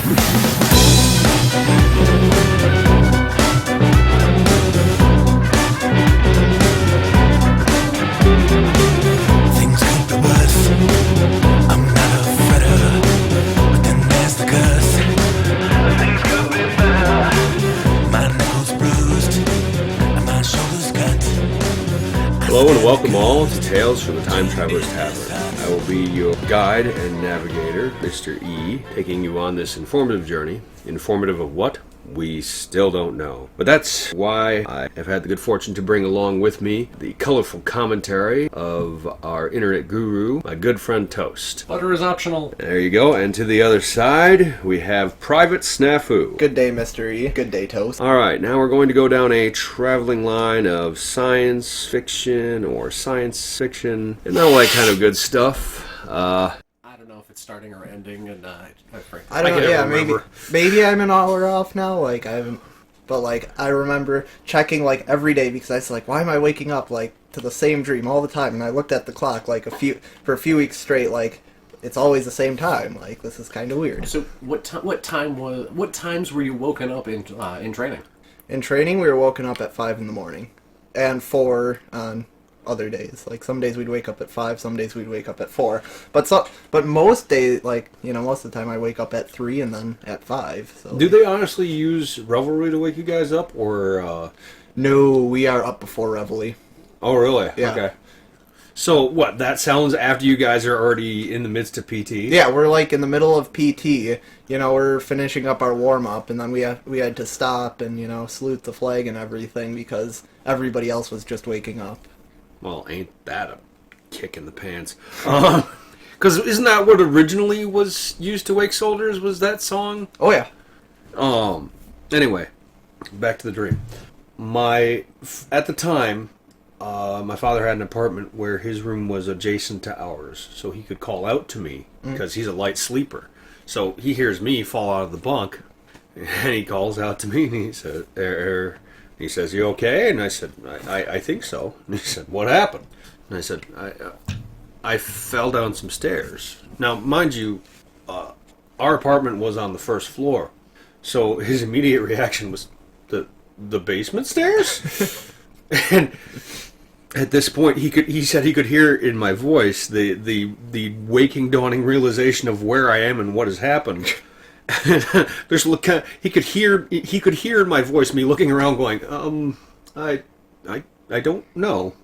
Things could be worse. I'm not a fretter, but then there's the curse. Things could be better. My knuckles bruised and my shoulders cut. Hello and welcome all to Tales from the Time Traveler's Tavern. I will be your guide and navigator, Mr.E, taking you on this informative journey. Informative of what? We still don't know. But that's why I have had the good fortune to bring along with me the colorful commentary of our internet guru, my good friend Toast. Butter is optional. There you go. And to the other side, we have Private Snafu. Good day, Mr. E. Good day, Toast. Alright, now we're going to go down a traveling line of science fiction or science fiction and all that kind of good stuff. I don't know if it's starting or ending, and frankly, I don't know, can yeah, never remember. maybe I'm an hour off now, I haven't, but, I remember checking, every day, because I was why am I waking up, to the same dream all the time, and I looked at the clock, for a few weeks straight, it's always the same time, this is kind of weird. So, what times were you woken up in training? In training, we were woken up at 5 in the morning, and 4 on other days. Some days we'd wake up at 5, some days we'd wake up at 4. But most days, most of the time I wake up at 3 and then at 5. So. Do they honestly use Revelry to wake you guys up, or? No, we are up before Reveille. Oh, really? Yeah. Okay. So, what, that sounds after you guys are already in the midst of PT? Yeah, we're in the middle of PT. We're finishing up our warm-up, and then we had to stop and, salute the flag and everything because everybody else was just waking up. Well, ain't that a kick in the pants? Because isn't that what originally was used to wake soldiers, was that song? Oh, yeah. Anyway, back to the dream. At the time, my father had an apartment where his room was adjacent to ours, so he could call out to me, because he's a light sleeper. So he hears me fall out of the bunk, and he calls out to me, and he said, he says, "You okay?" And I said, I think so. And he said, "What happened?" And I said, I fell down some stairs. Now, mind you, our apartment was on the first floor, so his immediate reaction was, the basement stairs? And at this point, he said he could hear in my voice the waking, dawning realization of where I am and what has happened. He could hear in my voice me looking around, going, I don't know.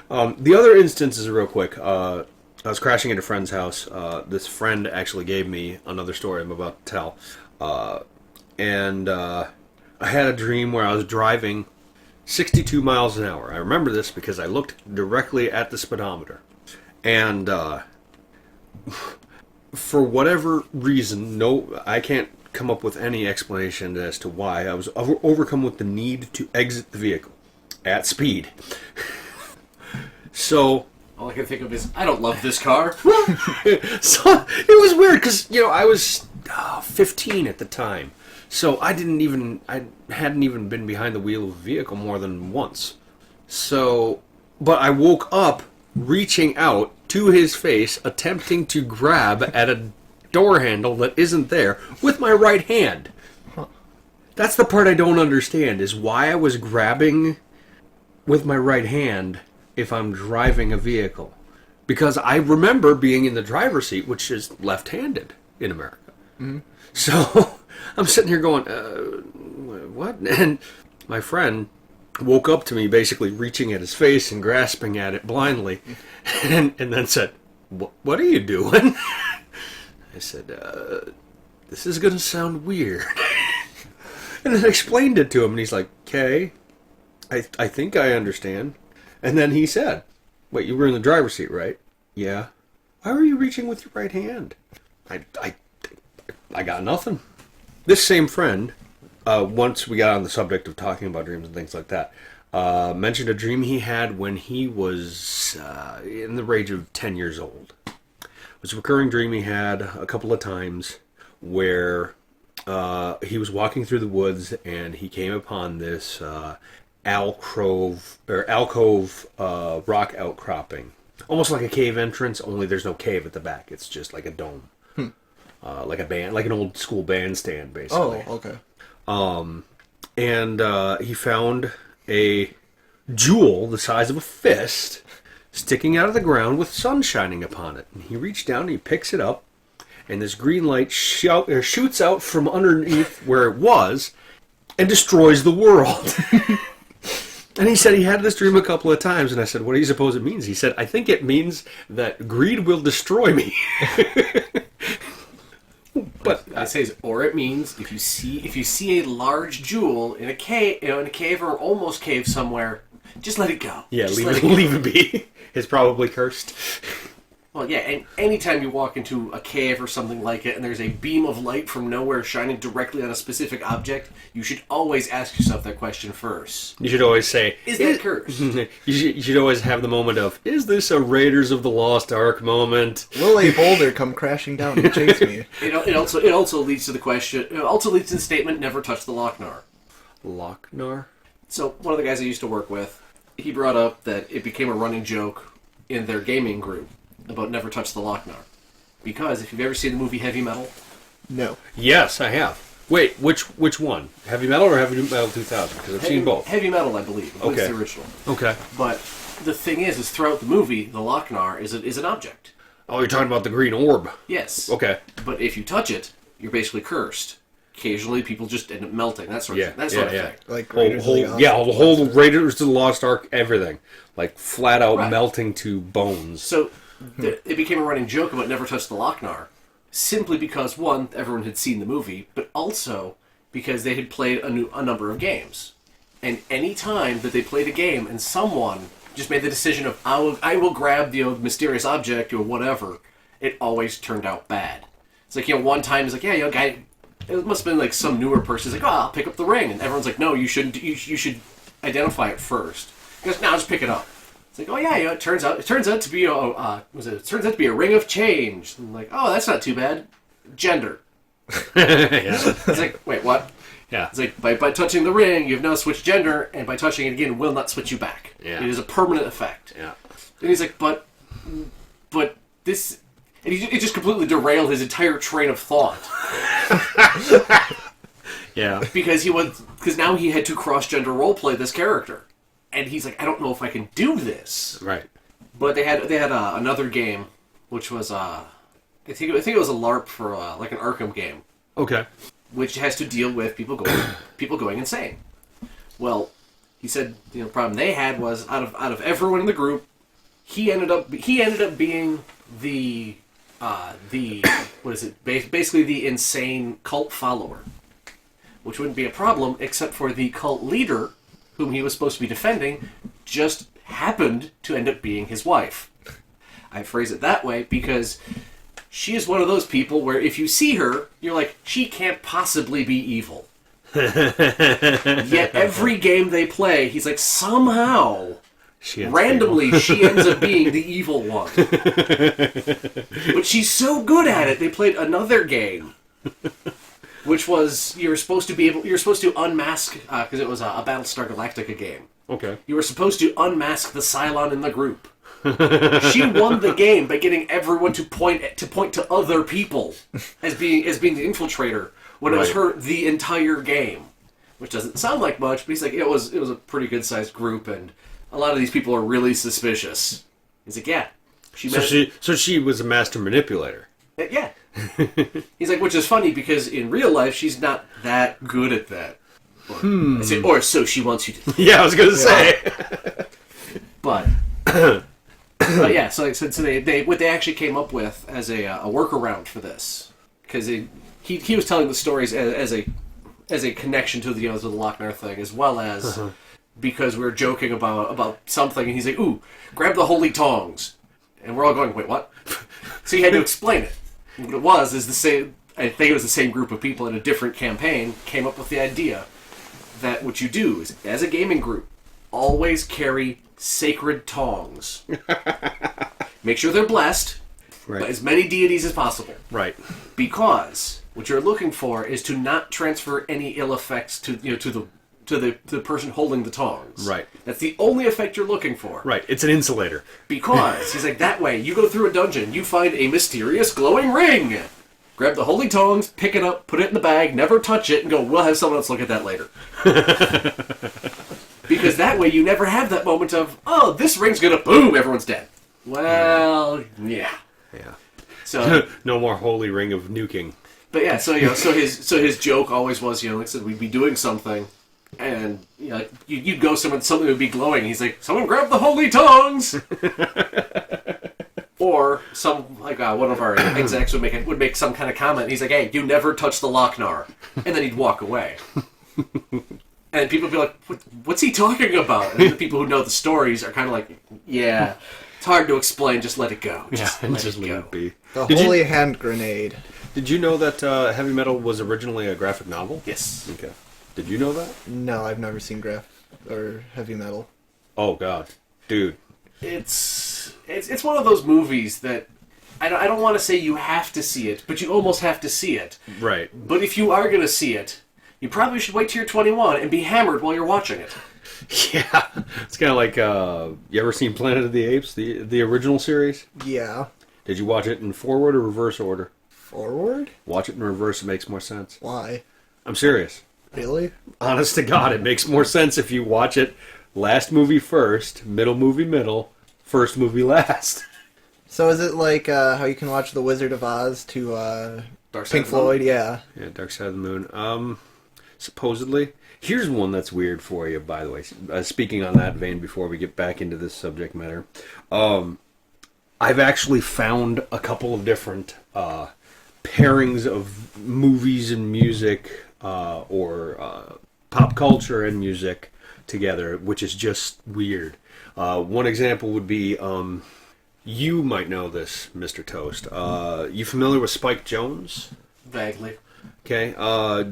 The other instance is real quick. I was crashing at a friend's house. This friend actually gave me another story I'm about to tell, and I had a dream where I was driving 62 miles an hour. I remember this because I looked directly at the speedometer, and for whatever reason, I can't come up with any explanation as to why. I was overcome with the need to exit the vehicle at speed. So All I can think of is, I don't love this car. So it was weird because I was 15 at the time, so I hadn't even been behind the wheel of a vehicle more than once. So, but I woke up reaching out to his face, attempting to grab at a door handle that isn't there with my right hand. That's the part I don't understand, is why I was grabbing with my right hand if I'm driving a vehicle. Because I remember being in the driver's seat, which is left-handed in America. Mm-hmm. So I'm sitting here going, what? And my friend woke up to me basically reaching at his face and grasping at it blindly, and then said, what are you doing? I said, this is going to sound weird. And I explained it to him, and he's like, okay, I think I understand. And then he said, wait, you were in the driver's seat, right? Yeah. Why were you reaching with your right hand? I got nothing. This same friend, once we got on the subject of talking about dreams and things like that, mentioned a dream he had when he was in the range of 10 years old. It was a recurring dream he had a couple of times where he was walking through the woods and he came upon this alcove rock outcropping. Almost like a cave entrance, only there's no cave at the back. It's just like a dome. like a band, like an old school bandstand, basically. Oh, okay. And he found a jewel the size of a fist sticking out of the ground with sun shining upon it. And he reached down and he picks it up, and this green light shoots out from underneath where it was and destroys the world. And he said he had this dream a couple of times, and I said, what do you suppose it means? He said, I think it means that greed will destroy me. But it says, or it means if you see a large jewel in a cave, in a cave or almost cave somewhere, just let it go. yeah, Just leave it be. It's probably cursed. Well, yeah, and anytime you walk into a cave or something like it and there's a beam of light from nowhere shining directly on a specific object, you should always ask yourself that question first. You should always say, Is that cursed? you should always have the moment of, is this a Raiders of the Lost Ark moment? Will a boulder come crashing down and chase me? It also leads to the question, it also leads to the statement, never touch the Loc-Nar. Loc-Nar? So, one of the guys I used to work with, he brought up that it became a running joke in their gaming group about never touch the Loc-Nar. Because if you've ever seen the movie Heavy Metal, No. Yes, I have. Wait, which one? Heavy Metal or Heavy Metal 2000? Because I've seen both. Heavy Metal, I believe. Okay. It's the original. Okay. But the thing is throughout the movie, the Loc-Nar is an object. Oh, you're talking about the green orb. Yes. Okay. But if you touch it, you're basically cursed. Occasionally, people just end up melting. That sort of thing. Like the whole Raiders of the Lost Ark, everything. Like, flat out melting to bones. So, it became a running joke about never touch the Loc-Nar. Simply because, one, everyone had seen the movie, but also because they had played a number of games. And any time that they played a game and someone just made the decision of, I will grab the mysterious object or whatever, it always turned out bad. It's like, one time it's like, guy, it must have been like some newer person. He's like, I'll pick up the ring. And everyone's like, no, you shouldn't. You should identify it first. He goes, no, just pick it up. It's like, oh yeah, it turns out to be it turns out to be a ring of change. And I'm like, oh, that's not too bad. Gender. It's like, wait, what? Yeah. It's like, by touching the ring, you have now switched gender, and by touching it again, it will not switch you back. Yeah. It is a permanent effect. Yeah. And he's like, but this... And it just completely derailed his entire train of thought. Yeah. Because now he had to cross-gender roleplay this character. And he's like, I don't know if I can do this. Right. But they had another game, which was, I think it was a LARP for, like an Arkham game. Okay. Which has to deal with people going insane. Well, he said the problem they had was out of everyone in the group, he ended up being the what is it? Basically the insane cult follower, which wouldn't be a problem except for the cult leader, whom he was supposed to be defending, just happened to end up being his wife. I phrase it that way because she is one of those people where if you see her, you're like, she can't possibly be evil. Yet every game they play, he's like, somehow, randomly, she ends up being the evil one. But she's so good at it, they played another game. Which was, you were supposed to unmask, because it was a Battlestar Galactica game. Okay. You were supposed to unmask the Cylon in the group. She won the game by getting everyone to point to other people as being the infiltrator when it was her the entire game, which doesn't sound like much, but he's like it was a pretty good sized group, and a lot of these people are really suspicious. He's like, yeah, so she was a master manipulator. Yeah. He's like, which is funny because in real life she's not that good at that. I say, or so she wants you to. Yeah, I was gonna say. But yeah, so they what they actually came up with as a workaround for this, because he was telling the stories as a connection to the the Loc-Nar thing, as well as because we were joking about something, and he's like, "Ooh, grab the holy tongs," and we're all going, "Wait, what?" So he had to explain it. What it was is the same. I think it was the same group of people in a different campaign came up with the idea that what you do is, as a gaming group, always carry sacred tongs. Make sure they're blessed by as many deities as possible. Right. Because what you're looking for is to not transfer any ill effects to the person holding the tongs. Right. That's the only effect you're looking for. Right. It's an insulator. Because he's like, that way you go through a dungeon, you find a mysterious glowing ring. grab the holy tongs, pick it up, put it in the bag, never touch it, and go, we'll have someone else look at that later. Because that way you never have that moment of, oh, this ring's gonna boom, everyone's dead. Well, yeah. Yeah. So No more holy ring of nuking. But yeah, so his joke always was, like I said, we'd be doing something, and you'd go somewhere, something would be glowing. He's like, someone grab the holy tongs. Or one of our execs would make some kind of comment. And he's like, hey, you never touch the Loc-Nar, and then he'd walk away. And people would be like, what's he talking about? And the people who know the stories are kind of like, yeah, it's hard to explain. Just let it go. Just let it be. The holy hand grenade. Did you know that Heavy Metal was originally a graphic novel? Yes. Okay. Did you know that? No, I've never seen heavy metal. Oh God, dude. It's one of those movies that I don't want to say you have to see it, but you almost have to see it. Right. But if you are going to see it, you probably should wait till you're 21 and be hammered while you're watching it. Yeah, it's kind of like you ever seen Planet of the Apes, the original series? Yeah. Did you watch it in forward or reverse order? Forward? Watch it in reverse, it makes more sense. Why? I'm serious. Really? Honest to God, it makes more sense if you watch it last movie first, middle movie middle, first movie last. So is it like how you can watch The Wizard of Oz to Dark Side Pink of the Moon? Floyd? Yeah. Yeah, Dark Side of the Moon. Supposedly. Here's one that's weird for you, by the way. Speaking on that vein before we get back into this subject matter. I've actually found a couple of different pairings of movies and music or pop culture and music together, which is just weird. One example would be, you might know this, Mr. Toast. You familiar with Spike Jonze? Vaguely. Okay.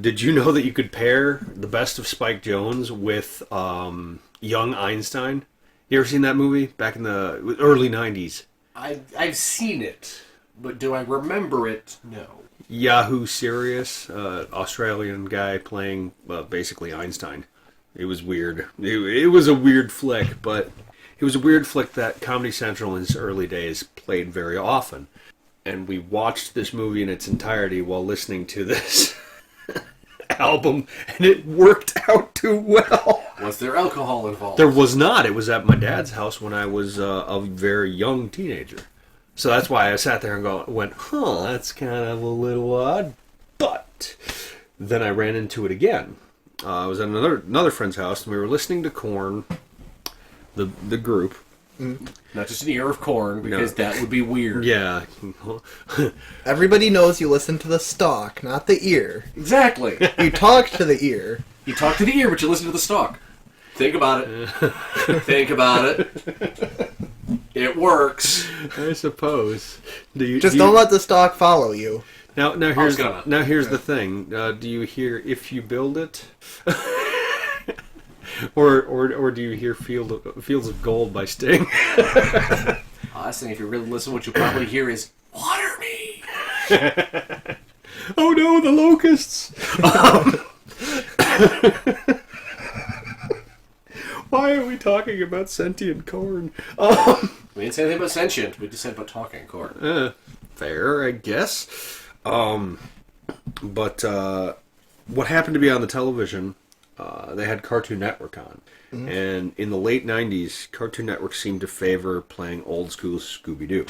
Did you know that you could pair the best of Spike Jonze with young Einstein? You ever seen that movie back in the early 90s? I've seen it, but do I remember it? No. Yahoo Serious, Australian guy playing basically Einstein. It was weird. It was a weird flick, but it was a weird flick that Comedy Central in its early days played very often. And we watched this movie in its entirety while listening to this album, and it worked out too well. Was there alcohol involved? There was not. It was at my dad's house when I was a very young teenager. So that's why I sat there and went, that's kind of a little odd. But then I ran into it again. I was at another friend's house, and we were listening to Korn, the group. Not just an ear of corn, because that would be weird. Yeah. Everybody knows you listen to the stalk, not the ear. Exactly. You talk to the ear. You talk to the ear, but you listen to the stalk. Think about it. Think about it. It works. I suppose. Don't let the stalk follow you. Now here's the thing. Do you hear "If You Build It"? Or do you hear Fields of Gold by Sting? I think if you really listen, what you probably hear is "Water Me." Oh no, the locusts! Why are we talking about sentient corn? We didn't say anything about sentient. We just said about talking corn. Fair, I guess. But what happened to be on the television? They had Cartoon Network on. Mm-hmm. And in the late 90s, Cartoon Network seemed to favor playing old school Scooby-Doo.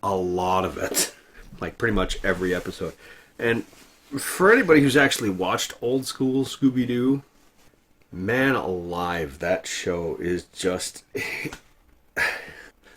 A lot of it. Like pretty much every episode. And for anybody who's actually watched old school Scooby-Doo, man alive, that show is just...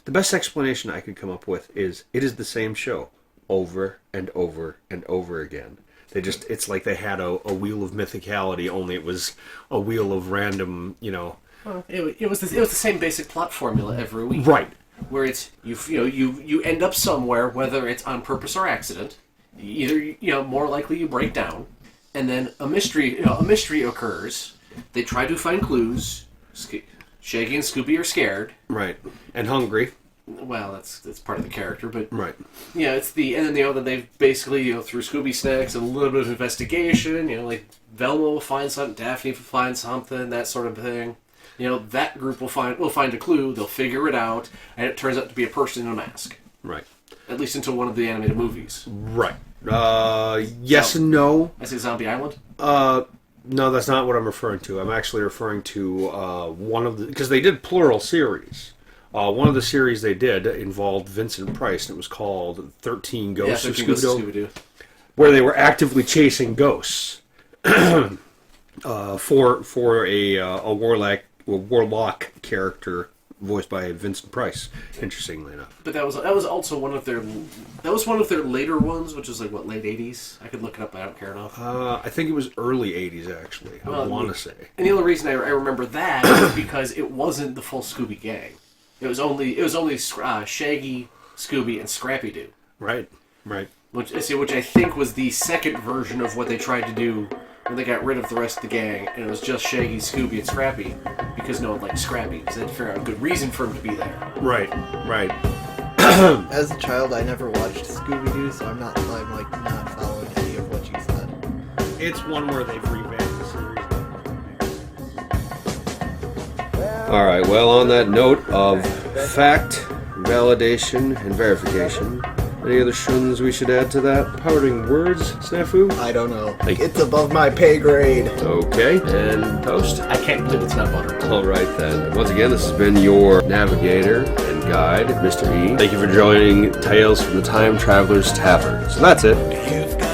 The best explanation I could come up with is it is the same show over and over and over again. It's like they had a wheel of mythicality, only it was a wheel of random, Well, it was the same basic plot formula every week. Right. Where it's you end up somewhere, whether it's on purpose or accident. Either more likely you break down, and then a mystery occurs. They try to find clues. Shaggy and Scooby are scared. Right. And hungry. Well, that's part of the character, but right. It's then they basically through Scooby snacks and a little bit of investigation. Like Velma will find something, Daphne will find something, that sort of thing. That group will find a clue. They'll figure it out, and it turns out to be a person in a mask. Right. At least until one of the animated movies. Right. Yes and no. I say Zombie Island? No, that's not what I'm referring to. I'm actually referring to one of the... Because they did plural series. One of the series they did involved Vincent Price, and it was called 13 Ghosts of 13 Ghosts of Scooby-Doo, where they were actively chasing ghosts for a warlock character voiced by Vincent Price. Interestingly enough, but that was also one of their later ones, which is like what, late 80s. I could look it up, but I don't care enough. I think it was early 80s actually. I want to say. And the only reason I remember that is because it wasn't the full Scooby gang. It was only Shaggy, Scooby, and Scrappy Doo. Right. Which I think was the second version of what they tried to do when they got rid of the rest of the gang, and it was just Shaggy, Scooby, and Scrappy, because no one liked Scrappy, because they had to figure out a good reason for him to be there. Right. As a child, I never watched Scooby-Doo, so I'm not following any of what you said. It's one where they've revamped the series. All right. Well, on that note of fact, validation, and verification, any other shuns we should add to that? Parting words, Snafu? I don't know. It's above my pay grade. Okay. And Toast? I can't believe it's not butter. All right, then. Once again, this has been your navigator and guide, Mr. E. Thank you for joining Tales from the Time Traveler's Tavern. So that's it. You've got